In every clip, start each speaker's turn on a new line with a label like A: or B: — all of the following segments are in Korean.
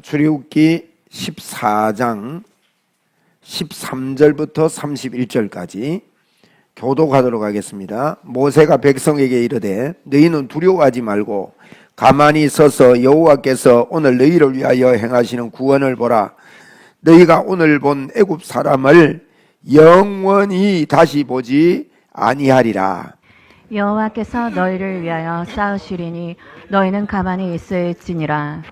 A: 출애굽기 14장 13절부터 31절까지 교독하도록 하겠습니다. 모세가 백성에게 이르되 너희는 두려워하지 말고 가만히 서서 여호와께서 오늘 너희를 위하여 행하시는 구원을 보라. 너희가 오늘 본 애굽 사람을 영원히 다시 보지 아니하리라.
B: 여호와께서 너희를 위하여 싸우시리니 너희는 가만히 있을지니라.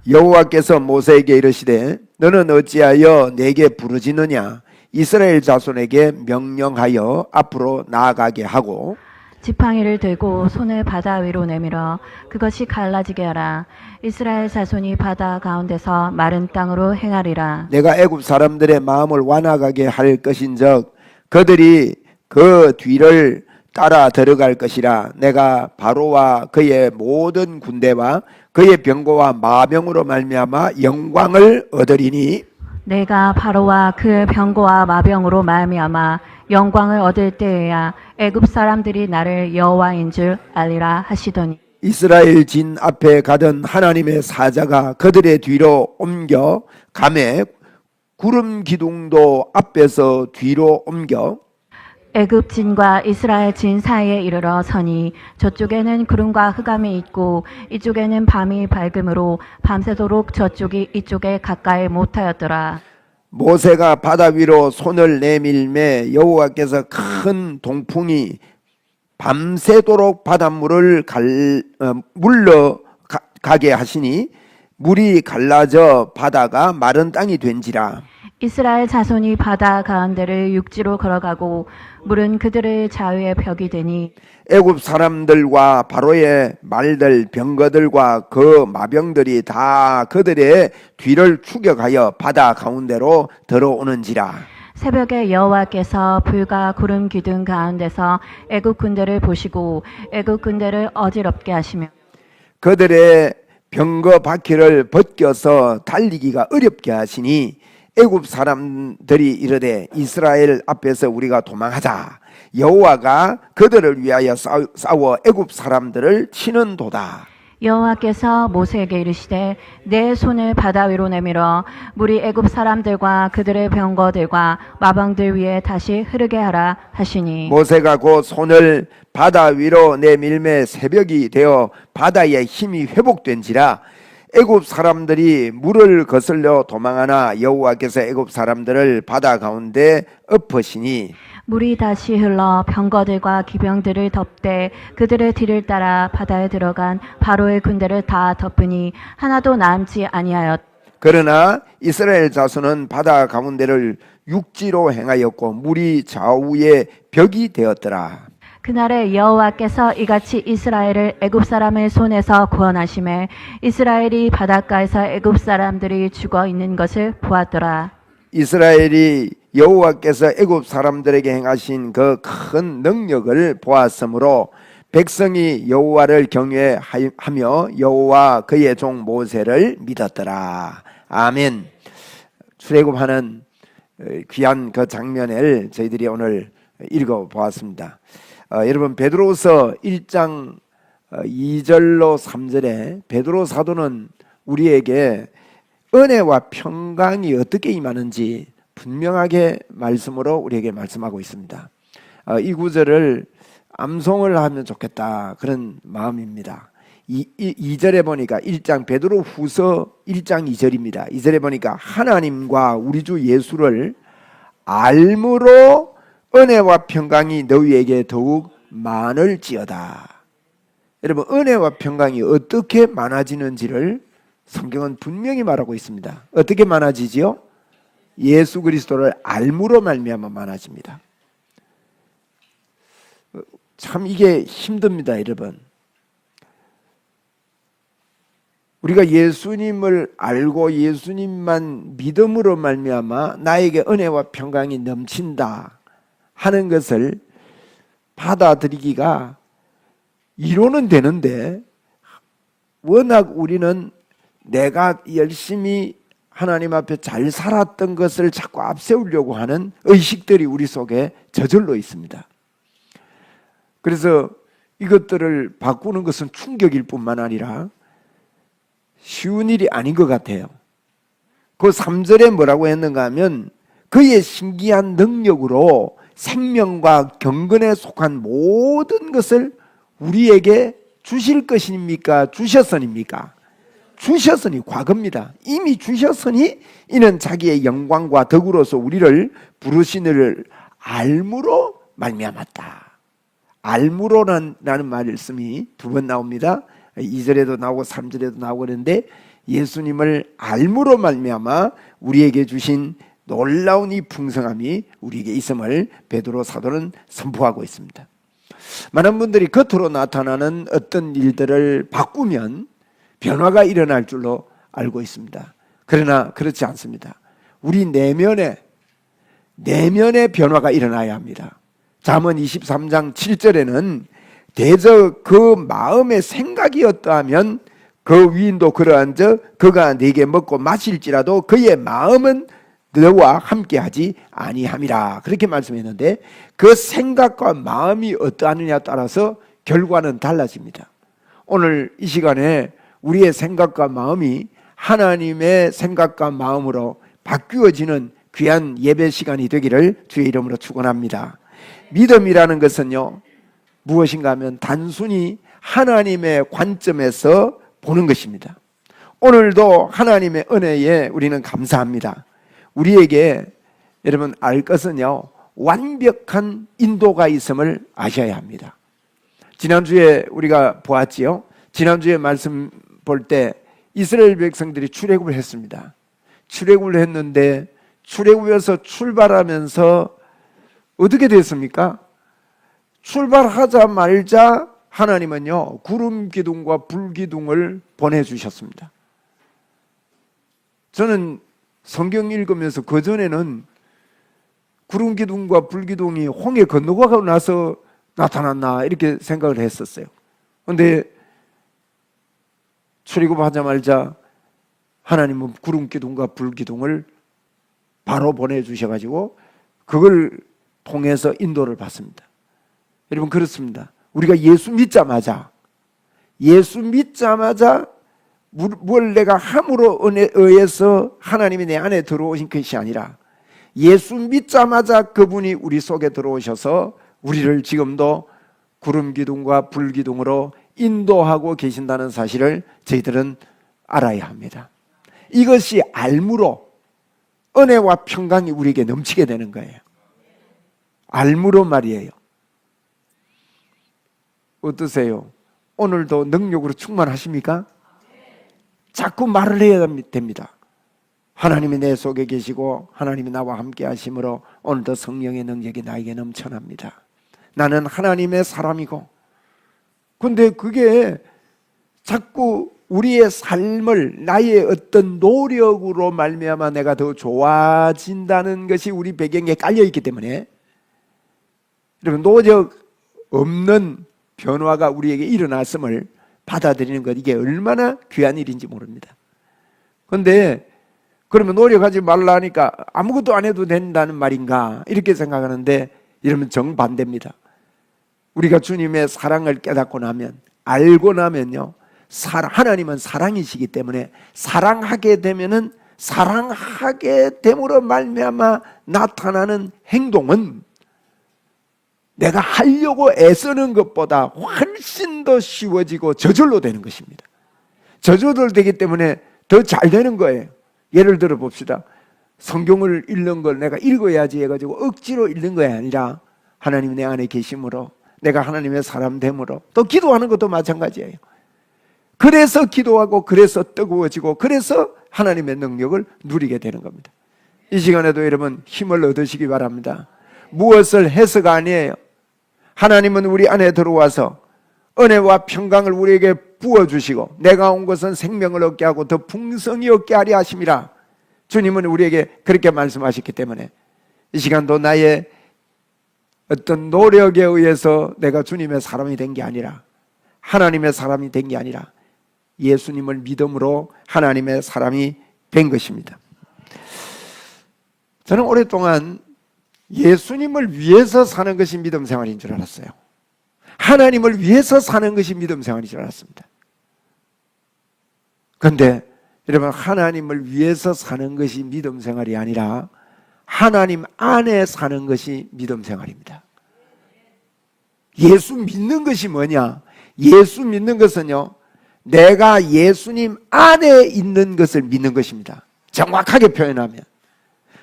A: 여호와께서 모세에게 이르시되 너는 어찌하여 내게 부르짖느냐. 이스라엘 자손에게 명령하여 앞으로 나아가게 하고
B: 지팡이를 들고 손을 바다 위로 내밀어 그것이 갈라지게 하라. 이스라엘 자손이 바다 가운데서 마른 땅으로 행하리라.
A: 내가 애굽 사람들의 마음을 완악하게 할 것인즉 그들이 그 뒤를 따라 들어갈 것이라. 내가 바로와 그의 모든 군대와 그의 병거와 마병으로 말미암아 영광을 얻으리니
B: 내가 바로와 그 병거와 마병으로 말미암아 영광을 얻을 때에야 애굽 사람들이 나를 여호와인 줄 알리라 하시더니
A: 이스라엘 진 앞에 가던 하나님의 사자가 그들의 뒤로 옮겨 가매 구름 기둥도 앞에서 뒤로 옮겨
B: 애굽 진과 이스라엘 진 사이에 이르러 서니 저쪽에는 구름과 흑암이 있고 이쪽에는 밤이 밝음으로 밤새도록 저쪽이 이쪽에 가까이 못하였더라.
A: 모세가 바다 위로 손을 내밀매 여호와께서 큰 동풍이 밤새도록 바닷물을 물러가게 하시니 물이 갈라져 바다가 마른 땅이 된지라.
B: 이스라엘 자손이 바다 가운데를 육지로 걸어가고 물은 그들의 좌우에 벽이 되니
A: 애굽 사람들과 바로의 말들 병거들과 그 마병들이 다 그들의 뒤를 추격하여 바다 가운데로 들어오는지라.
B: 새벽에 여호와께서 불과 구름 기둥 가운데서 애굽 군대를 보시고 애굽 군대를 어지럽게 하시며
A: 그들의 병거 바퀴를 벗겨서 달리기가 어렵게 하시니 애굽 사람들이 이르되 이스라엘 앞에서 우리가 도망하자. 여호와가 그들을 위하여 싸워 애굽 사람들을 치는도다.
B: 여호와께서 모세에게 이르시되 내 손을 바다 위로 내밀어 물이 애굽 사람들과 그들의 병거들과 마병들 위에 다시 흐르게 하라 하시니
A: 모세가 곧 손을 바다 위로 내밀매 새벽이 되어 바다의 힘이 회복된지라. 애굽 사람들이 물을 거슬려 도망하나 여호와께서 애굽 사람들을 바다 가운데 엎으시니
B: 물이 다시 흘러 병거들과 기병들을 덮되 그들의 뒤를 따라 바다에 들어간 바로의 군대를 다 덮으니 하나도 남지 아니하였.
A: 그러나 이스라엘 자손은 바다 가운데를 육지로 행하였고 물이 좌우에 벽이 되었더라.
B: 그날에 여호와께서 이같이 이스라엘을 애굽 사람의 손에서 구원하심에 이스라엘이 바닷가에서 애굽 사람들이 죽어 있는 것을 보았더라.
A: 이스라엘이 여호와께서 애굽 사람들에게 행하신 그 큰 능력을 보았으므로 백성이 여호와를 경외하며 여호와 그의 종 모세를 믿었더라. 아멘. 출애굽하는 귀한 그 장면을 저희들이 오늘 읽어보았습니다. 여러분 베드로서 1장 2절로 3절에 베드로 사도는 우리에게 은혜와 평강이 어떻게 임하는지 분명하게 말씀으로 우리에게 말씀하고 있습니다. 이 구절을 암송을 하면 좋겠다 그런 마음입니다. 2절에 보니까 1장 베드로 후서 1장 2절입니다. 2절에 보니까 하나님과 우리 주 예수를 알므로 은혜와 평강이 너희에게 더욱 많을지어다. 여러분 은혜와 평강이 어떻게 많아지는지를 성경은 분명히 말하고 있습니다. 어떻게 많아지지요? 예수 그리스도를 알므로 말미암아 많아집니다. 참 이게 힘듭니다, 여러분. 우리가 예수님을 알고 예수님만 믿음으로 말미암아 나에게 은혜와 평강이 넘친다 하는 것을 받아들이기가 이론은 되는데 워낙 우리는 내가 열심히 하나님 앞에 잘 살았던 것을 자꾸 앞세우려고 하는 의식들이 우리 속에 저절로 있습니다. 그래서 이것들을 바꾸는 것은 충격일 뿐만 아니라 쉬운 일이 아닌 것 같아요. 그 3절에 뭐라고 했는가 하면 그의 신기한 능력으로 생명과 경건에 속한 모든 것을 우리에게 주실 것입니까? 주셨으니까? 주셨으니 과거입니다. 이미 주셨으니 이는 자기의 영광과 덕으로서 우리를 부르시는 알므로 말미암았다. 알므로라는 말씀이 두 번 나옵니다. 2절에도 나오고 3절에도 나오고 그러는데 예수님을 알므로 말미암아 우리에게 주신 놀라운 이 풍성함이 우리에게 있음을 베드로 사도는 선포하고 있습니다. 많은 분들이 겉으로 나타나는 어떤 일들을 바꾸면 변화가 일어날 줄로 알고 있습니다. 그러나 그렇지 않습니다. 우리 내면에 변화가 일어나야 합니다. 잠언 23장 7절에는 대저 그 마음의 생각이 어떠하면 그 위인도 그러한즉 그가 네게 먹고 마실지라도 그의 마음은 너와 함께하지 아니함이라 그렇게 말씀했는데 그 생각과 마음이 어떠하느냐에 따라서 결과는 달라집니다. 오늘 이 시간에 우리의 생각과 마음이 하나님의 생각과 마음으로 바뀌어지는 귀한 예배 시간이 되기를 주의 이름으로 축원합니다. 믿음이라는 것은요 무엇인가 하면 단순히 하나님의 관점에서 보는 것입니다. 오늘도 하나님의 은혜에 우리는 감사합니다. 우리에게 여러분 알 것은요 완벽한 인도가 있음을 아셔야 합니다. 지난주에 우리가 보았지요. 지난주에 말씀 볼 때 이스라엘 백성들이 출애굽을 했습니다. 출애굽을 했는데 출애굽에서 출발하면서 어떻게 됐습니까? 출발하자마자 하나님은요 구름 기둥과 불 기둥을 보내주셨습니다. 저는 성경 읽으면서 그전에는 구름 기둥과 불 기둥이 홍해 건너가고 나서 나타났나 이렇게 생각을 했었어요. 그런데 출애굽하자마자 하나님은 구름 기둥과 불 기둥을 바로 보내주셔가지고 그걸 통해서 인도를 받습니다. 여러분 그렇습니다. 우리가 예수 믿자마자 뭘 내가 함으로 의해서 하나님이 내 안에 들어오신 것이 아니라 예수 믿자마자 그분이 우리 속에 들어오셔서 우리를 지금도 구름 기둥과 불 기둥으로 인도하고 계신다는 사실을 저희들은 알아야 합니다. 이것이 알므로 은혜와 평강이 우리에게 넘치게 되는 거예요. 알므로 말이에요. 어떠세요? 오늘도 능력으로 충만하십니까? 자꾸 말을 해야 됩니다. 하나님이 내 속에 계시고 하나님이 나와 함께 하심으로 오늘도 성령의 능력이 나에게 넘쳐납니다. 나는 하나님의 사람이고 근데 그게 자꾸 우리의 삶을 나의 어떤 노력으로 말미암아 내가 더 좋아진다는 것이 우리 배경에 깔려있기 때문에 여러분 노력 없는 변화가 우리에게 일어났음을 받아들이는 것 이게 얼마나 귀한 일인지 모릅니다. 그런데 그러면 노력하지 말라니까 아무것도 안 해도 된다는 말인가 이렇게 생각하는데 이러면 정반대입니다. 우리가 주님의 사랑을 깨닫고 나면 알고 나면요 하나님은 사랑이시기 때문에 사랑하게 되면은 사랑하게 됨으로 말미암아 나타나는 행동은 내가 하려고 애쓰는 것보다 훨씬 더 쉬워지고 저절로 되는 것입니다. 저절로 되기 때문에 더 잘 되는 거예요. 예를 들어 봅시다. 성경을 읽는 걸 내가 읽어야지 해가지고 억지로 읽는 것이 아니라 하나님 내 안에 계심으로 내가 하나님의 사람 됨으로 또 기도하는 것도 마찬가지예요. 그래서 기도하고 그래서 뜨거워지고 그래서 하나님의 능력을 누리게 되는 겁니다. 이 시간에도 여러분 힘을 얻으시기 바랍니다. 무엇을 해서가 아니에요. 하나님은 우리 안에 들어와서 은혜와 평강을 우리에게 부어주시고 내가 온 것은 생명을 얻게 하고 더 풍성히 얻게 하려 하심이라. 주님은 우리에게 그렇게 말씀하셨기 때문에 이 시간도 나의 어떤 노력에 의해서 내가 주님의 사람이 된 게 아니라 하나님의 사람이 된 게 아니라 예수님을 믿음으로 하나님의 사람이 된 것입니다. 저는 오랫동안 예수님을 위해서 사는 것이 믿음 생활인 줄 알았어요. 하나님을 위해서 사는 것이 믿음 생활인 줄 알았습니다. 그런데 여러분, 하나님을 위해서 사는 것이 믿음 생활이 아니라 하나님 안에 사는 것이 믿음 생활입니다. 예수 믿는 것이 뭐냐? 예수 믿는 것은요, 내가 예수님 안에 있는 것을 믿는 것입니다. 정확하게 표현하면.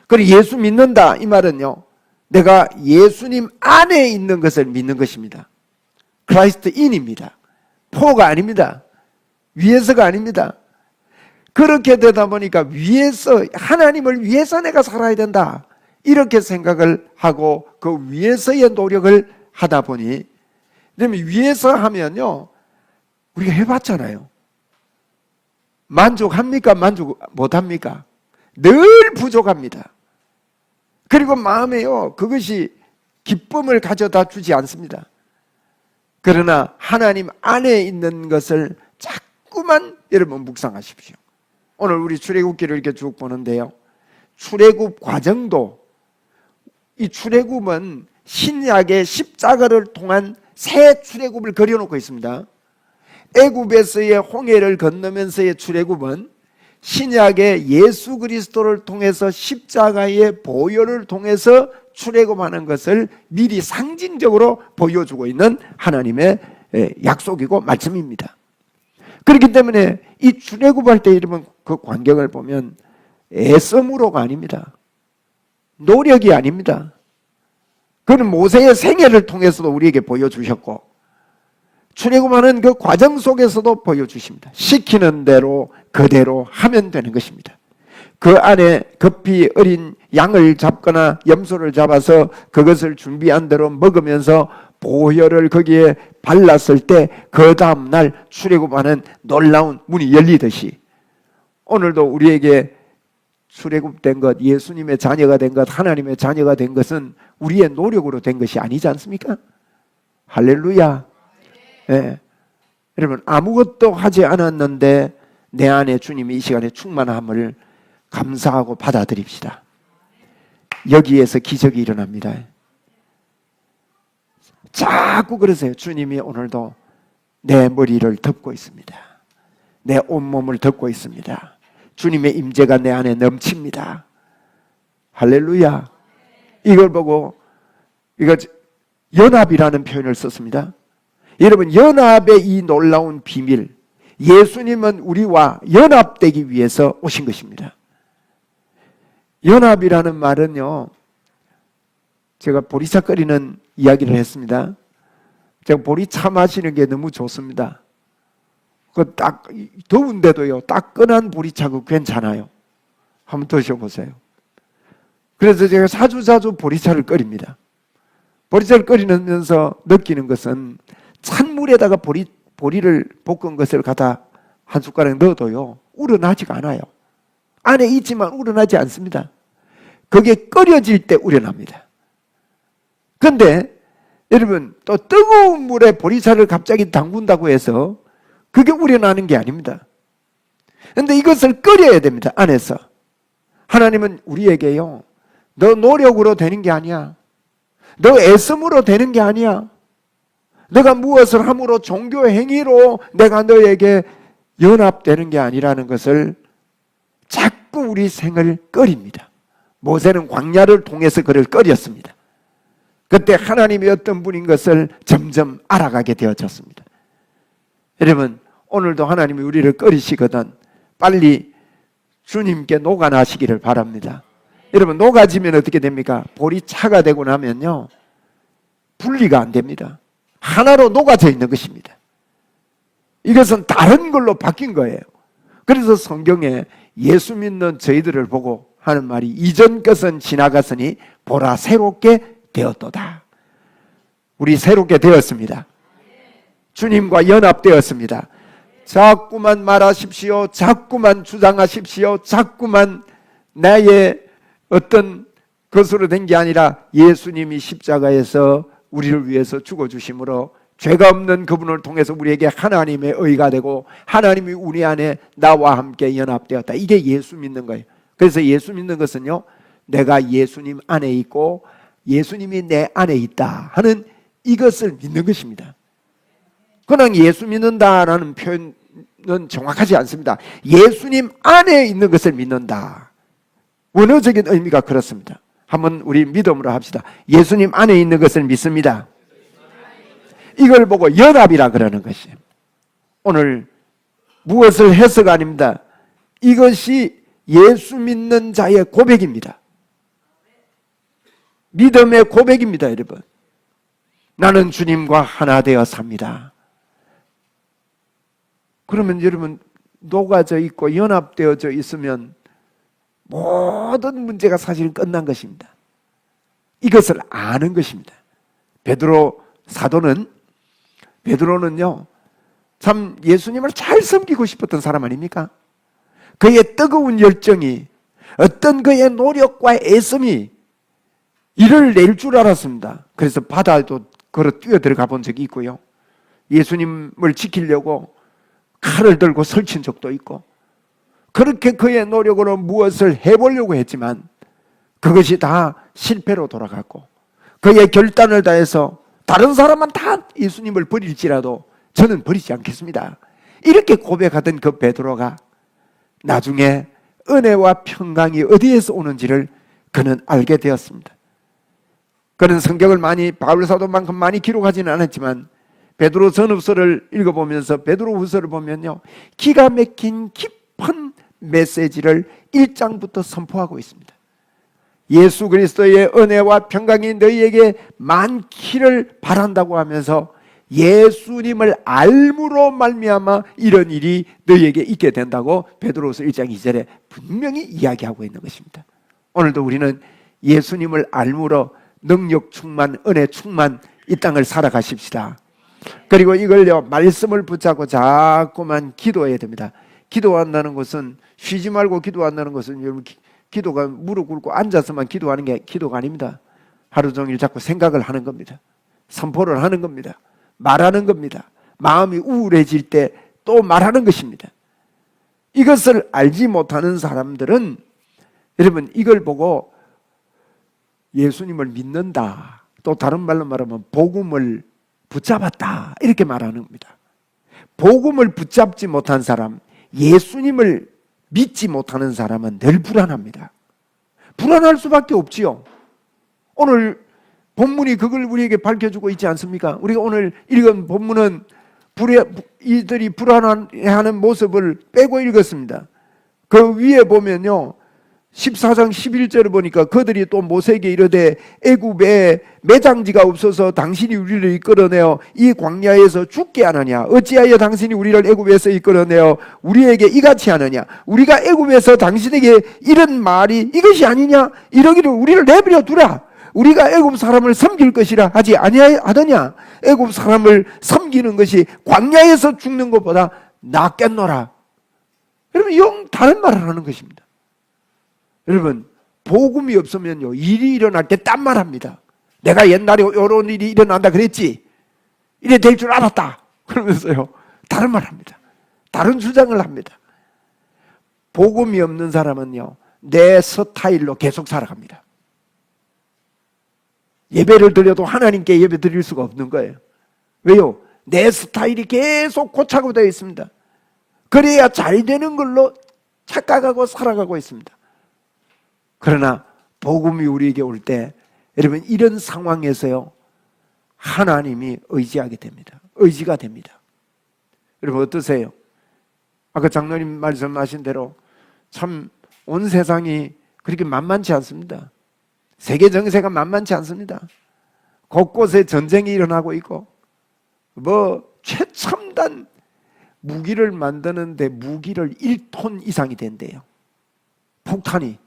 A: 그리고 예수 믿는다 이 말은요, 내가 예수님 안에 있는 것을 믿는 것입니다. 크라이스트 인입니다. 포가 아닙니다. 위에서가 아닙니다. 그렇게 되다 보니까 위에서, 하나님을 위해서 내가 살아야 된다, 이렇게 생각을 하고 그 위에서의 노력을 하다 보니, 그러면 위에서 하면요, 우리가 해봤잖아요. 만족합니까? 만족 못합니까? 늘 부족합니다. 그리고 마음에요, 그것이 기쁨을 가져다 주지 않습니다. 그러나 하나님 안에 있는 것을 자꾸만 여러분 묵상하십시오. 오늘 우리 출애굽기를 이렇게 쭉 보는데요, 출애굽 과정도, 이 출애굽은 신약의 십자가를 통한 새 출애굽을 그려놓고 있습니다. 애굽에서의 홍해를 건너면서의 출애굽은 신약의 예수 그리스도를 통해서 십자가의 보혈을 통해서 출애굽하는 것을 미리 상징적으로 보여주고 있는 하나님의 약속이고 말씀입니다. 그렇기 때문에 이 출애굽할 때 이러면 그 광경을 보면 애써무로가 아닙니다. 노력이 아닙니다. 그는 모세의 생애를 통해서도 우리에게 보여주셨고, 출애굽하는 그 과정 속에서도 보여주십니다. 시키는 대로 그대로 하면 되는 것입니다. 그 안에 급히 어린 양을 잡거나 염소를 잡아서 그것을 준비한 대로 먹으면서 보혈을 거기에 발랐을 때 그 다음날 출애굽하는 놀라운 문이 열리듯이, 오늘도 우리에게 출애굽된 것, 예수님의 자녀가 된 것, 하나님의 자녀가 된 것은 우리의 노력으로 된 것이 아니지 않습니까? 할렐루야. 네. 여러분, 아무것도 하지 않았는데 내 안에 주님이 이 시간에 충만함을 감사하고 받아들입시다. 여기에서 기적이 일어납니다. 자꾸 그러세요. 주님이 오늘도 내 머리를 덮고 있습니다. 내 온몸을 덮고 있습니다. 주님의 임재가 내 안에 넘칩니다. 할렐루야. 이걸 보고, 이거 연합이라는 표현을 썼습니다. 여러분, 연합의 이 놀라운 비밀, 예수님은 우리와 연합되기 위해서 오신 것입니다. 연합이라는 말은요, 제가 보리차거리는 이야기를 했습니다. 제가 보리차 마시는 게 너무 좋습니다. 그 딱 더운데도요, 따끈한 보리차가 괜찮아요. 한번 드셔보세요. 그래서 제가 자주 보리차를 끓입니다. 보리차를 끓이면서 느끼는 것은 찬물에다가 보리를 볶은 것을 갖다 한 숟가락 넣어도요, 우러나지가 않아요. 안에 있지만 우러나지 않습니다. 그게 끓여질 때 우러납니다. 그런데 여러분, 또 뜨거운 물에 보리차를 갑자기 담근다고 해서 그게 우러나는 게 아닙니다. 그런데 이것을 끓여야 됩니다. 안에서. 하나님은 우리에게요, 너 노력으로 되는 게 아니야, 너 애씀으로 되는 게 아니야, 내가 무엇을 함으로 종교 행위로 내가 너에게 연합되는 게 아니라는 것을 자꾸 우리 생을 끓입니다. 모세는 광야를 통해서 그를 끓였습니다. 그때 하나님이 어떤 분인 것을 점점 알아가게 되어졌습니다. 여러분, 오늘도 하나님이 우리를 끓이시거든 빨리 주님께 녹아나시기를 바랍니다. 여러분, 녹아지면 어떻게 됩니까? 보리차가 되고 나면요, 분리가 안 됩니다. 하나로 녹아져 있는 것입니다. 이것은 다른 걸로 바뀐 거예요. 그래서 성경에 예수 믿는 저희들을 보고 하는 말이, 이전 것은 지나갔으니 보라 새롭게 되었도다. 우리 새롭게 되었습니다. 주님과 연합되었습니다. 자꾸만 말하십시오. 자꾸만 주장하십시오. 자꾸만 나의 어떤 것으로 된 게 아니라 예수님이 십자가에서 우리를 위해서 죽어주심으로 죄가 없는 그분을 통해서 우리에게 하나님의 의가 되고 하나님이 우리 안에 나와 함께 연합되었다. 이게 예수 믿는 거예요. 그래서 예수 믿는 것은요, 내가 예수님 안에 있고 예수님이 내 안에 있다 하는 이것을 믿는 것입니다. 그냥 예수 믿는다라는 표현 믿음은 정확하지 않습니다. 예수님 안에 있는 것을 믿는다. 원어적인 의미가 그렇습니다. 한번 우리 믿음으로 합시다. 예수님 안에 있는 것을 믿습니다. 이걸 보고 연합이라 그러는 것이에요. 오늘 무엇을 해서가 아닙니다. 이것이 예수 믿는 자의 고백입니다. 믿음의 고백입니다, 여러분. 나는 주님과 하나 되어 삽니다. 그러면 여러분 녹아져 있고 연합되어져 있으면 모든 문제가 사실 끝난 것입니다. 이것을 아는 것입니다. 베드로 사도는 베드로는요 참 예수님을 잘 섬기고 싶었던 사람 아닙니까? 그의 뜨거운 열정이 어떤 그의 노력과 애씀이 이를 낼 줄 알았습니다. 그래서 바다도 걸어 뛰어 들어가 본 적이 있고요. 예수님을 지키려고 칼을 들고 설친 적도 있고 그렇게 그의 노력으로 무엇을 해보려고 했지만 그것이 다 실패로 돌아갔고 그의 결단을 다해서 다른 사람은 다 예수님을 버릴지라도 저는 버리지 않겠습니다. 이렇게 고백하던 그 베드로가 나중에 은혜와 평강이 어디에서 오는지를 그는 알게 되었습니다. 그는 성경을 바울 사도만큼 많이 기록하지는 않았지만 베드로 전후서를 읽어보면서 베드로 후서를 보면요 기가 막힌 깊은 메시지를 1장부터 선포하고 있습니다. 예수 그리스도의 은혜와 평강이 너희에게 많기를 바란다고 하면서 예수님을 알므로 말미암아 이런 일이 너희에게 있게 된다고 베드로후서 1장 2절에 분명히 이야기하고 있는 것입니다. 오늘도 우리는 예수님을 알므로 능력 충만, 은혜 충만 이 땅을 살아가십시다. 그리고 이걸요 말씀을 붙잡고 자꾸만 기도해야 됩니다. 기도한다는 것은 쉬지 말고 기도한다는 것은 여러분 기도가 무릎 꿇고 앉아서만 기도하는 게 기도가 아닙니다. 하루 종일 자꾸 생각을 하는 겁니다. 선포를 하는 겁니다. 말하는 겁니다. 마음이 우울해질 때 또 말하는 것입니다. 이것을 알지 못하는 사람들은 여러분 이걸 보고 예수님을 믿는다, 또 다른 말로 말하면 복음을 붙잡았다 이렇게 말하는 겁니다. 복음을 붙잡지 못한 사람, 예수님을 믿지 못하는 사람은 늘 불안합니다. 불안할 수밖에 없지요. 오늘 본문이 그걸 우리에게 밝혀주고 있지 않습니까? 우리가 오늘 읽은 본문은 이들이 불안해하는 모습을 빼고 읽었습니다. 그 위에 보면요 14장 11절을 보니까 그들이 또 모세에게 이르되 애굽에 매장지가 없어서 당신이 우리를 이끌어내어 이 광야에서 죽게 하느냐? 어찌하여 당신이 우리를 애굽에서 이끌어내어 우리에게 이같이 하느냐? 우리가 애굽에서 당신에게 이런 말이 이것이 아니냐? 이러기를 우리를 내버려 두라. 우리가 애굽 사람을 섬길 것이라 하지 아니하더냐? 애굽 사람을 섬기는 것이 광야에서 죽는 것보다 낫겠노라. 여러분 영 다른 말을 하는 것입니다. 여러분 복음이 없으면요 일이 일어날 때 딴 말합니다. 내가 옛날에 이런 일이 일어난다 그랬지, 이래 될 줄 알았다 그러면서요 다른 말합니다. 다른 주장을 합니다. 복음이 없는 사람은요 내 스타일로 계속 살아갑니다. 예배를 드려도 하나님께 예배 드릴 수가 없는 거예요. 왜요? 내 스타일이 계속 고착되어 되어 있습니다. 그래야 잘 되는 걸로 착각하고 살아가고 있습니다. 그러나 복음이 우리에게 올 때 여러분 이런 상황에서요 하나님이 의지하게 됩니다. 의지가 됩니다. 여러분 어떠세요? 아까 장로님 말씀하신 대로 참 온 세상이 그렇게 만만치 않습니다. 세계 정세가 만만치 않습니다. 곳곳에 전쟁이 일어나고 있고 최첨단 무기를 만드는데 무기를 1톤 이상이 된대요. 폭탄이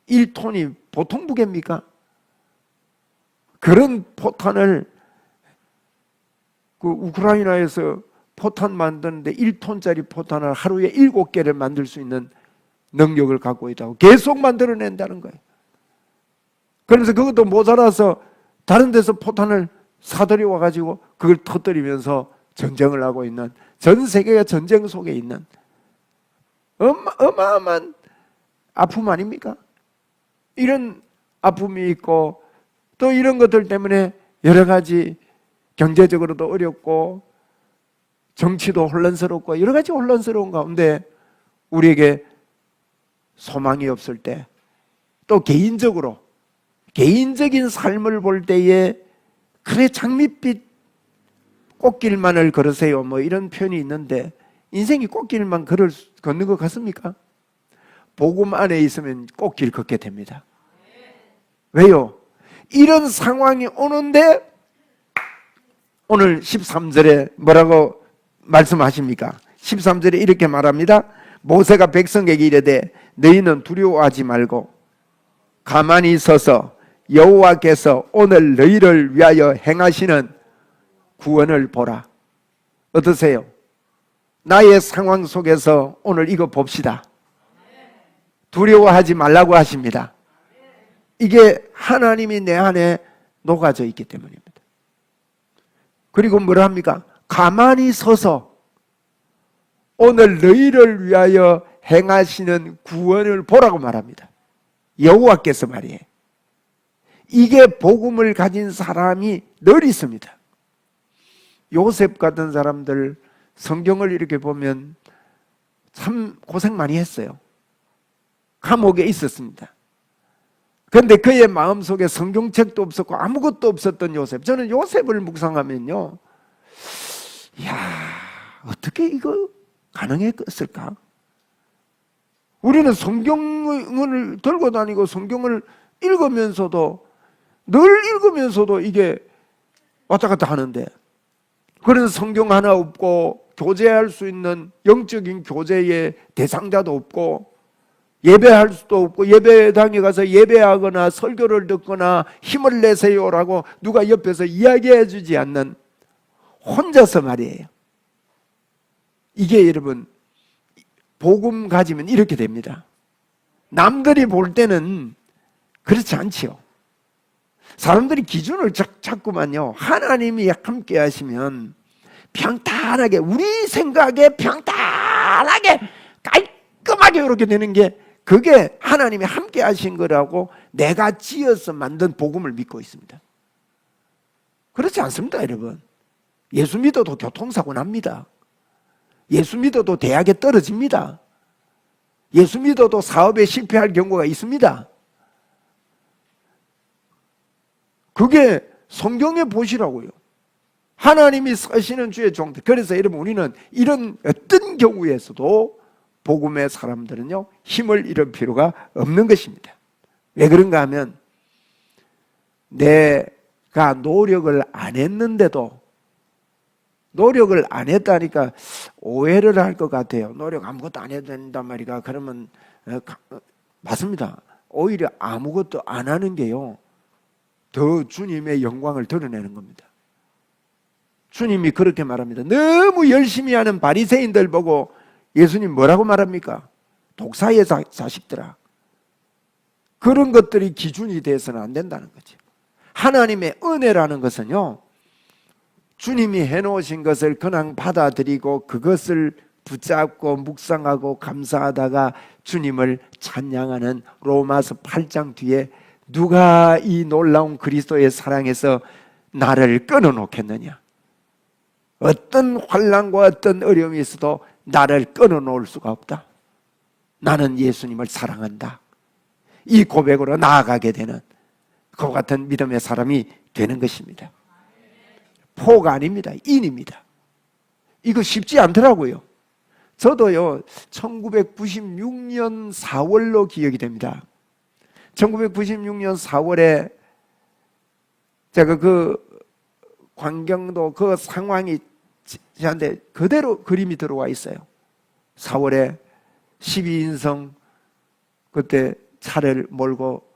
A: 1톤이 보통 무게입니까? 그런 포탄을 우크라이나에서 포탄 만드는데 1톤짜리 포탄을 하루에 7개를 만들 수 있는 능력을 갖고 있다고 계속 만들어낸다는 거예요. 그러면서 그것도 모자라서 다른 데서 포탄을 사들여 와가지고 그걸 터뜨리면서 전쟁을 하고 있는, 전 세계가 전쟁 속에 있는 어마어마한 아픔 아닙니까? 이런 아픔이 있고 또 이런 것들 때문에 여러 가지 경제적으로도 어렵고 정치도 혼란스럽고 여러 가지 혼란스러운 가운데 우리에게 소망이 없을 때, 또 개인적인 삶을 볼 때에 그래 장밋빛 꽃길만을 걸으세요 뭐 이런 표현이 있는데, 인생이 꽃길만 걷는 것 같습니까? 복음 안에 있으면 꽃길 걷게 됩니다. 왜요? 이런 상황이 오는데 오늘 13절에 뭐라고 말씀하십니까? 13절에 이렇게 말합니다. 모세가 백성에게 이르되 너희는 두려워하지 말고 가만히 서서 여호와께서 오늘 너희를 위하여 행하시는 구원을 보라. 어떠세요? 나의 상황 속에서 오늘 이거 봅시다. 두려워하지 말라고 하십니다. 이게 하나님이 내 안에 녹아져 있기 때문입니다. 그리고 뭐라 합니까? 가만히 서서 오늘 너희를 위하여 행하시는 구원을 보라고 말합니다. 여호와께서 말이에요. 이게 복음을 가진 사람이 늘 있습니다. 요셉 같은 사람들 성경을 이렇게 보면 참 고생 많이 했어요. 감옥에 있었습니다. 그런데 그의 마음속에 성경책도 없었고 아무것도 없었던 요셉. 저는 요셉을 묵상하면요, 이야, 어떻게 이거 가능했을까? 우리는 성경을 들고 다니고 성경을 읽으면서도 이게 왔다 갔다 하는데, 그런 성경 하나 없고 교제할 수 있는 영적인 교제의 대상자도 없고 예배할 수도 없고 예배당에 가서 예배하거나 설교를 듣거나 힘을 내세요라고 누가 옆에서 이야기해 주지 않는 혼자서 말이에요. 이게 여러분 복음 가지면 이렇게 됩니다. 남들이 볼 때는 그렇지 않지요. 사람들이 기준을 자꾸만요, 하나님이 함께 하시면 평탄하게, 우리 생각에 평탄하게 깔끔하게 이렇게 되는 게, 그게 하나님이 함께 하신 거라고 내가 지어서 만든 복음을 믿고 있습니다. 그렇지 않습니다, 여러분. 예수 믿어도 교통사고 납니다. 예수 믿어도 대학에 떨어집니다. 예수 믿어도 사업에 실패할 경우가 있습니다. 그게 성경에 보시라고요. 하나님이 쓰시는 주의 종들. 그래서 여러분, 우리는 이런 어떤 경우에서도 복음의 사람들은요, 힘을 잃을 필요가 없는 것입니다. 왜 그런가 하면 내가 노력을 안 했는데도, 노력을 안 했다니까 오해를 할 것 같아요. 노력 아무것도 안 해야 된단 말이가. 그러면 맞습니다. 오히려 아무것도 안 하는 게요, 더 주님의 영광을 드러내는 겁니다. 주님이 그렇게 말합니다. 너무 열심히 하는 바리새인들 보고 예수님 뭐라고 말합니까? 독사의 자식들아. 그런 것들이 기준이 돼서는 안 된다는 거죠. 하나님의 은혜라는 것은요, 주님이 해놓으신 것을 그냥 받아들이고 그것을 붙잡고 묵상하고 감사하다가 주님을 찬양하는 로마서 8장 뒤에 누가 이 놀라운 그리스도의 사랑에서 나를 끊어놓겠느냐? 어떤 환난과 어떤 어려움이 있어도 나를 끊어놓을 수가 없다. 나는 예수님을 사랑한다. 이 고백으로 나아가게 되는 그 같은 믿음의 사람이 되는 것입니다. 포가 아닙니다. 인입니다. 이거 쉽지 않더라고요. 저도요, 1996년 4월로 기억이 됩니다. 1996년 4월에 제가 그 광경도 그 상황이 저한테 그대로 그림이 들어와 있어요. 4월에 12인성 그때 차를 몰고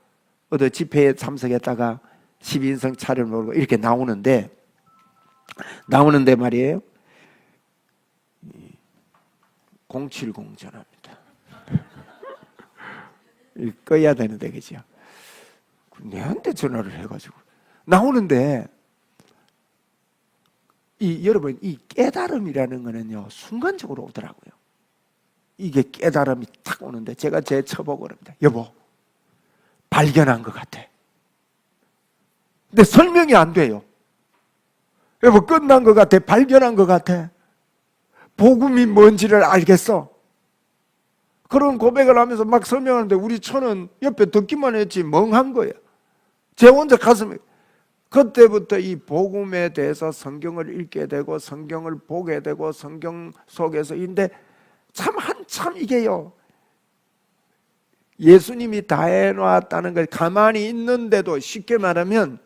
A: 어디 집회에 참석했다가 12인성 차를 몰고 이렇게 나오는데 말이에요, 070 전화입니다. 꺼야 되는데, 그죠? 내한테 전화를 해가지고 나오는데, 여러분, 이 깨달음이라는 거는요, 순간적으로 오더라고요. 이게 깨달음이 탁 오는데 제가 제 처보고 그럽니다. 여보, 발견한 것 같아. 근데 설명이 안 돼요. 여보, 끝난 것 같아. 발견한 것 같아. 복음이 뭔지를 알겠어. 그런 고백을 하면서 막 설명하는데 우리 처는 옆에 듣기만 했지 멍한 거야. 제 혼자 가슴에. 그때부터 이 복음에 대해서 성경을 읽게 되고 성경을 보게 되고 성경 속에서인데 참 한참 이게요, 예수님이 다 해놨다는 걸 가만히 있는데도 쉽게 말하면요,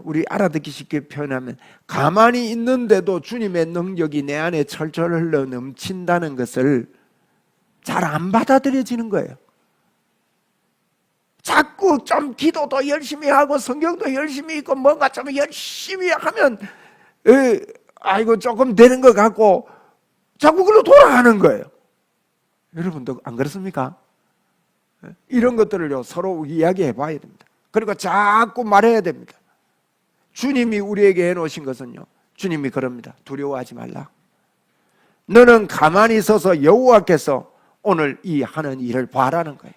A: 우리 알아듣기 쉽게 표현하면 가만히 있는데도 주님의 능력이 내 안에 철철 흘러 넘친다는 것을 잘 안 받아들여지는 거예요. 자꾸 좀 기도도 열심히 하고 성경도 열심히 읽고 뭔가 좀 열심히 하면 아이고 조금 되는 것 같고 자꾸 그걸로 돌아가는 거예요. 여러분도 안 그렇습니까? 이런 것들을요 서로 이야기해 봐야 됩니다. 그리고 자꾸 말해야 됩니다. 주님이 우리에게 해놓으신 것은요, 주님이 그럽니다. 두려워하지 말라. 너는 가만히 서서 여호와께서 오늘 이 하는 일을 봐라는 거예요.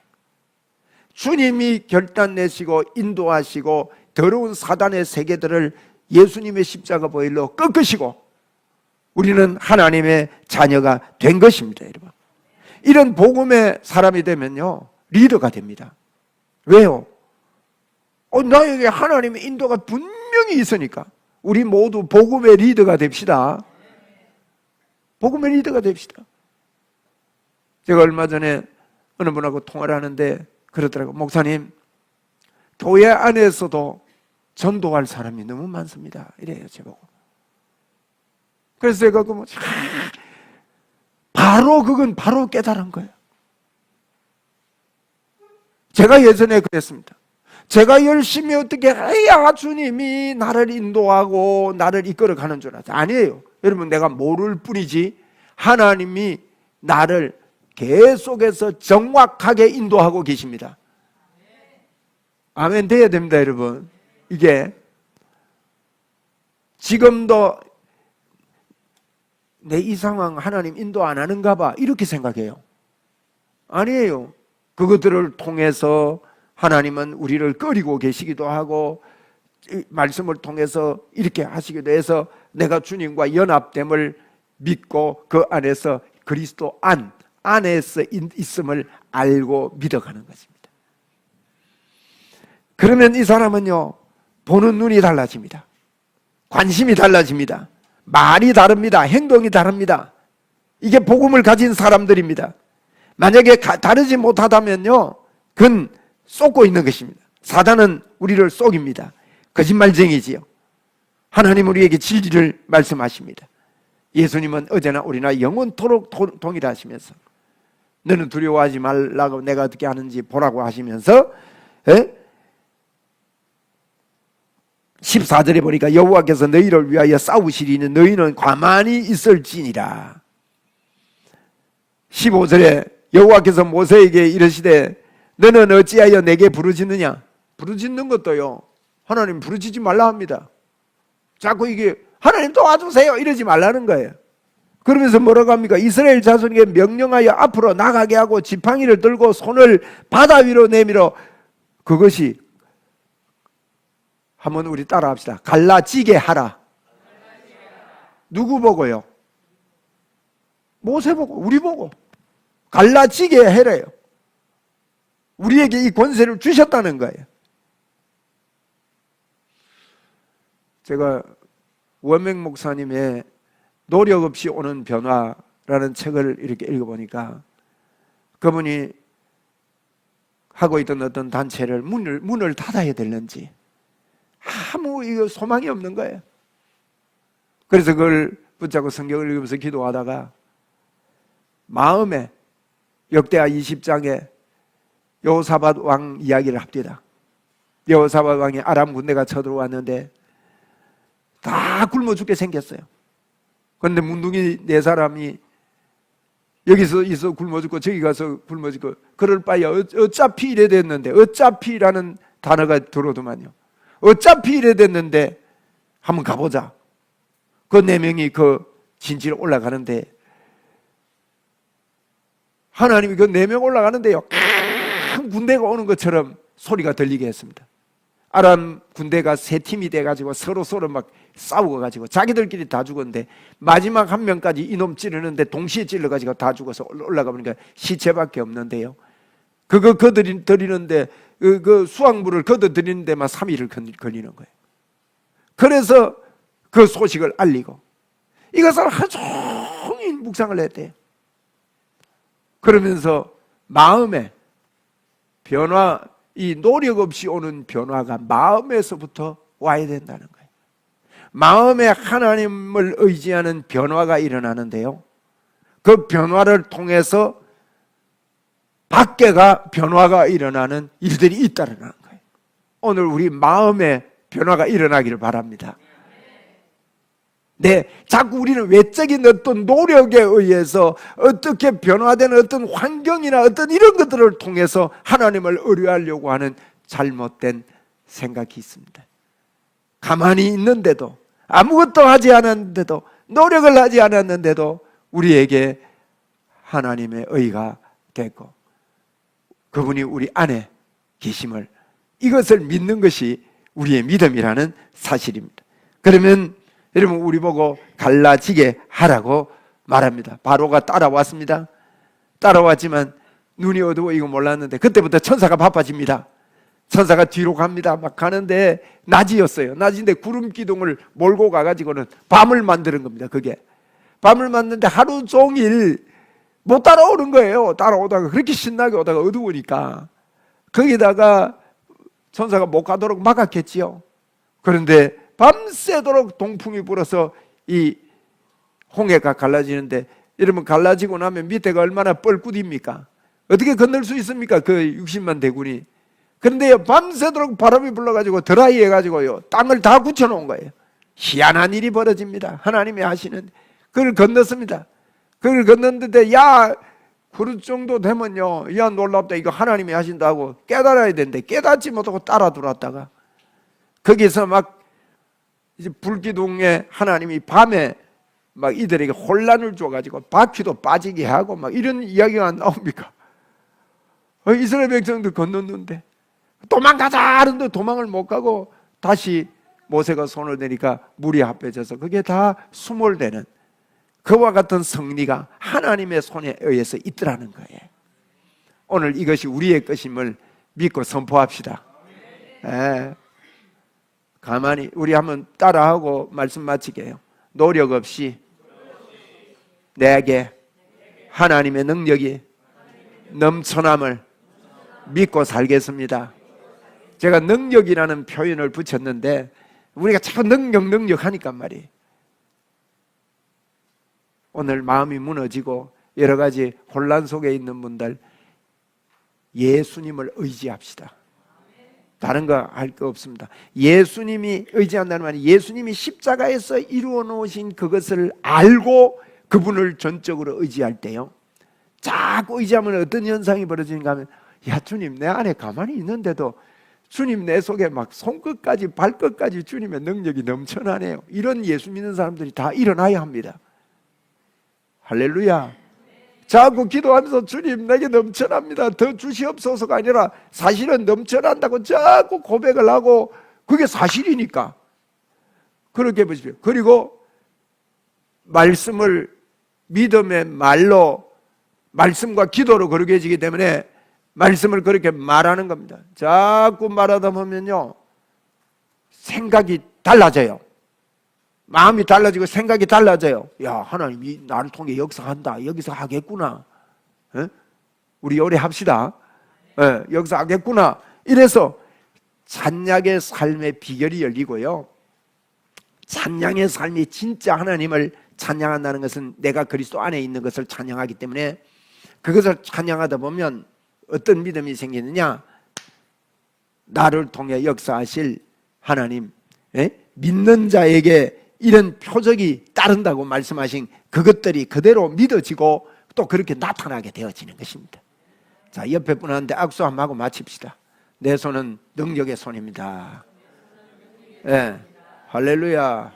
A: 주님이 결단 내시고 인도하시고 더러운 사단의 세계들을 예수님의 십자가 보일로 꺾으시고 우리는 하나님의 자녀가 된 것입니다. 여러분, 이런 복음의 사람이 되면요 리더가 됩니다. 왜요? 나에게 하나님의 인도가 분명히 있으니까. 우리 모두 복음의 리더가 됩시다. 복음의 리더가 됩시다. 제가 얼마 전에 어느 분하고 통화를 하는데 그러더라고요. 목사님, 교회 안에서도 전도할 사람이 너무 많습니다. 이래요, 제보고. 그래서 제가 그건 바로 깨달은 거예요. 제가 예전에 그랬습니다. 제가 열심히 어떻게 해야 주님이 나를 인도하고 나를 이끌어가는 줄 알았어요. 아니에요. 여러분, 내가 모를 뿐이지 하나님이 나를 계속해서 정확하게 인도하고 계십니다. 아멘 돼야 됩니다, 여러분. 이게 지금도 내 이 상황 하나님 인도 안 하는가 봐 이렇게 생각해요. 아니에요. 그것들을 통해서 하나님은 우리를 끌고 계시기도 하고 말씀을 통해서 이렇게 하시기도 해서 내가 주님과 연합됨을 믿고 그 안에서 그리스도 안에서 있음을 알고 믿어가는 것입니다. 그러면 이 사람은요 보는 눈이 달라집니다. 관심이 달라집니다. 말이 다릅니다. 행동이 다릅니다. 이게 복음을 가진 사람들입니다. 만약에 다르지 못하다면요 그건 쏟고 있는 것입니다. 사단은 우리를 속입니다. 거짓말쟁이지요. 하나님 우리에게 진리를 말씀하십니다. 예수님은 어제나 우리나 영원토록 동일하시면서 너는 두려워하지 말라고 내가 어떻게 하는지 보라고 하시면서 14절에 보니까 여호와께서 너희를 위하여 싸우시리니 너희는 가만히 있을지니라. 15절에 여호와께서 모세에게 이르시되 너는 어찌하여 내게 부르짖느냐. 부르짖는 것도요 하나님 부르짖지 말라 합니다. 자꾸 이게 하나님 도와주세요 이러지 말라는 거예요. 그러면서 뭐라고 합니까? 이스라엘 자손에게 명령하여 앞으로 나가게 하고 지팡이를 들고 손을 바다 위로 내밀어. 그것이 한번 우리 따라 합시다. 갈라지게 하라. 누구 보고요? 모세 보고, 우리 보고. 갈라지게 해래요. 우리에게 이 권세를 주셨다는 거예요. 제가 원맹 목사님의 노력 없이 오는 변화라는 책을 이렇게 읽어보니까 그분이 하고 있던 어떤 단체를 문을 닫아야 되는지 아무 소망이 없는 거예요. 그래서 그걸 붙잡고 성경을 읽으면서 기도하다가 마음에 역대하 20장에 여호사밧 왕 이야기를 합니다. 여호사밧 왕이 아람 군대가 쳐들어왔는데 다 굶어 죽게 생겼어요. 그런데 문둥이 네 사람이 여기서 있어 굶어 죽고 저기 가서 굶어 죽고 그럴 바에 어차피 이래 됐는데, 어차피라는 단어가 들어오더만요. 어차피 이래 됐는데 한번 가보자. 그 네 명이 그 진지로 올라가는데 하나님이 그 네 명 올라가는데요 큰 군대가 오는 것처럼 소리가 들리게 했습니다. 아람 군대가 세 팀이 돼가지고 서로 막 싸우고가지고 자기들끼리 다 죽었는데 마지막 한 명까지 이놈 찌르는데 동시에 찔러가지고 다 죽어서 올라가 보니까 시체밖에 없는데요. 그거 거드리는데 그 수확물을 걷어들이는데만 3일을 걸리는 거예요. 그래서 그 소식을 알리고 이것을 하루 종일 묵상을 했대요. 그러면서 마음에 변화, 이 노력 없이 오는 변화가 마음에서부터 와야 된다는 거예요. 마음에 하나님을 의지하는 변화가 일어나는데요, 그 변화를 통해서 밖에가 변화가 일어나는 일들이 잇따르는 거예요. 오늘 우리 마음에 변화가 일어나기를 바랍니다. 네, 자꾸 우리는 외적인 어떤 노력에 의해서 어떻게 변화되는 어떤 환경이나 어떤 이런 것들을 통해서 하나님을 의뢰하려고 하는 잘못된 생각이 있습니다. 가만히 있는데도, 아무것도 하지 않았는데도, 노력을 하지 않았는데도 우리에게 하나님의 의가 됐고 그분이 우리 안에 계심을, 이것을 믿는 것이 우리의 믿음이라는 사실입니다. 그러면 여러분, 우리 보고 갈라지게 하라고 말합니다. 바로가 따라왔습니다. 따라왔지만 눈이 어두워 이거 몰랐는데 그때부터 천사가 바빠집니다. 천사가 뒤로 갑니다. 막 가는데 낮이었어요. 낮인데 구름 기둥을 몰고 가가지고는 밤을 만드는 겁니다. 그게 밤을 만드는데 하루 종일 못 따라오는 거예요. 따라오다가 그렇게 신나게 오다가 어두우니까 거기다가 천사가 못 가도록 막았겠지요. 그런데 밤새도록 동풍이 불어서 이 홍해가 갈라지는데, 여러분 갈라지고 나면 밑에가 얼마나 뻘꿀입니까? 어떻게 건널 수 있습니까? 그 60만 대군이. 그런데요, 밤새도록 바람이 불러가지고 드라이 해가지고요 땅을 다 굳혀놓은 거예요. 희한한 일이 벌어집니다. 하나님이 하시는. 그걸 건넜습니다. 그걸 건넜는데 야, 그럴 정도 되면요, 야 놀랍다, 이거 하나님이 하신다고 깨달아야 되는데 깨닫지 못하고 따라 들어왔다가 거기서 막 이제 불기둥에 하나님이 밤에 막 이들에게 혼란을 줘가지고 바퀴도 빠지게 하고 막 이런 이야기가 안 나옵니까? 이스라엘 백성들 건넜는데 도망가자 하는데 도망을 못 가고 다시 모세가 손을 대니까 물이 합해져서 그게 다 수몰되는, 그와 같은 승리가 하나님의 손에 의해서 있더라는 거예요. 오늘 이것이 우리의 것임을 믿고 선포합시다. 예. 가만히 우리 한번 따라하고 말씀 마치게 해요. 노력 없이 내게 하나님의 능력이 넘쳐남을 믿고 살겠습니다. 제가 능력이라는 표현을 붙였는데 우리가 자꾸 능력 하니까 말이에요. 오늘 마음이 무너지고 여러 가지 혼란 속에 있는 분들, 예수님을 의지합시다. 다른 거 할 거 없습니다. 예수님이 의지한다는 말이 예수님이 십자가에서 이루어 놓으신 그것을 알고 그분을 전적으로 의지할 때요, 자꾸 의지하면 어떤 현상이 벌어지는가 하면, 야 주님 내 안에 가만히 있는데도 주님 내 속에 막 손끝까지 발끝까지 주님의 능력이 넘쳐나네요. 이런 예수 믿는 사람들이 다 일어나야 합니다. 할렐루야. 자꾸 기도하면서 주님 내게 넘쳐납니다, 더 주시옵소서가 아니라 사실은 넘쳐난다고 자꾸 고백을 하고 그게 사실이니까 그렇게 보십시오. 그리고 말씀을 믿음의 말로, 말씀과 기도로 그렇게 해지기 때문에 말씀을 그렇게 말하는 겁니다. 자꾸 말하다 보면요 생각이 달라져요. 마음이 달라지고 생각이 달라져요. 야 하나님이 나를 통해 역사한다, 여기서 하겠구나, 우리 오래 합시다, 역사하겠구나. 이래서 찬양의 삶의 비결이 열리고요, 찬양의 삶이 진짜 하나님을 찬양한다는 것은 내가 그리스도 안에 있는 것을 찬양하기 때문에 그것을 찬양하다 보면 어떤 믿음이 생기느냐, 나를 통해 역사하실 하나님, 믿는 자에게 이런 표적이 따른다고 말씀하신 그것들이 그대로 믿어지고 또 그렇게 나타나게 되어지는 것입니다. 자, 옆에 분한테 악수 한번 하고 마칩시다. 내 손은 능력의 손입니다. 할렐루야.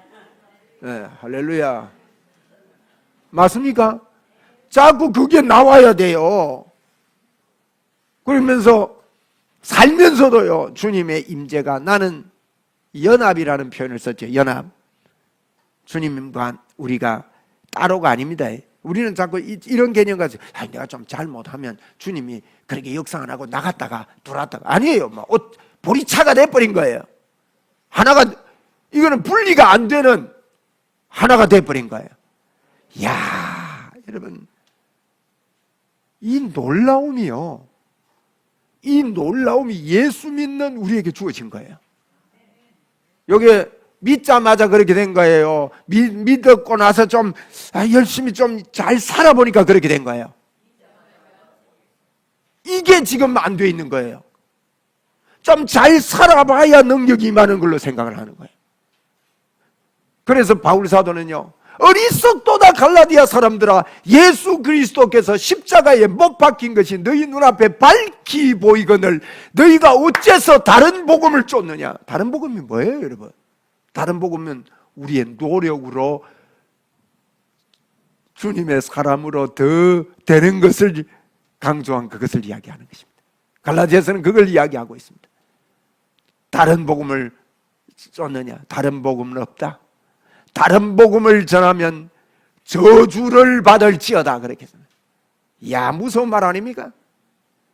A: 할렐루야. 맞습니까? 자꾸 그게 나와야 돼요. 그러면서 살면서도요 주님의 임재가, 나는 연합이라는 표현을 썼죠. 연합. 주님과 우리가 따로가 아닙니다. 우리는 자꾸 이런 개념 가지고 내가 좀 잘못하면 주님이 그렇게 역사 안 하고 나갔다가 들어왔다가 아니에요. 보리차가 돼버린 거예요. 하나가 이거는 분리가 안 되는 하나가 돼버린 거예요. 야, 여러분 이 놀라움이요. 이 놀라움이 예수 믿는 우리에게 주어진 거예요. 여기 믿자마자 그렇게 된 거예요. 믿었고 나서 좀 열심히 좀 잘 살아보니까 그렇게 된 거예요. 이게 지금 안 돼 있는 거예요. 좀 잘 살아봐야 능력이 임하는 걸로 생각을 하는 거예요. 그래서 바울 사도는요, 어리석도다 갈라디아 사람들아, 예수 그리스도께서 십자가에 못 박힌 것이 너희 눈앞에 밝히 보이거늘 너희가 어째서 다른 복음을 쫓느냐. 다른 복음이 뭐예요, 여러분? 다른 복음은 우리의 노력으로 주님의 사람으로 더 되는 것을 강조한 그것을 이야기하는 것입니다. 갈라디아서는 그걸 이야기하고 있습니다. 다른 복음을 쫓느냐? 다른 복음은 없다. 다른 복음을 전하면 저주를 받을지어다, 그렇게 했습니다. 이야, 무서운 말 아닙니까?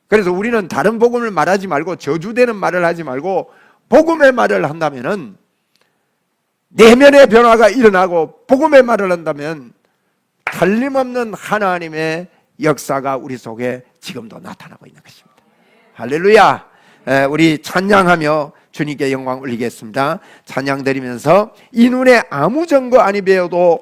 A: 그래서 우리는 다른 복음을 말하지 말고 저주되는 말을 하지 말고 복음의 말을 한다면은 내면의 변화가 일어나고 복음의 말을 한다면 틀림없는 하나님의 역사가 우리 속에 지금도 나타나고 있는 것입니다. 할렐루야. 우리 찬양하며 주님께 영광 올리겠습니다. 찬양 드리면서 이 눈에 아무 증거 아니 배워도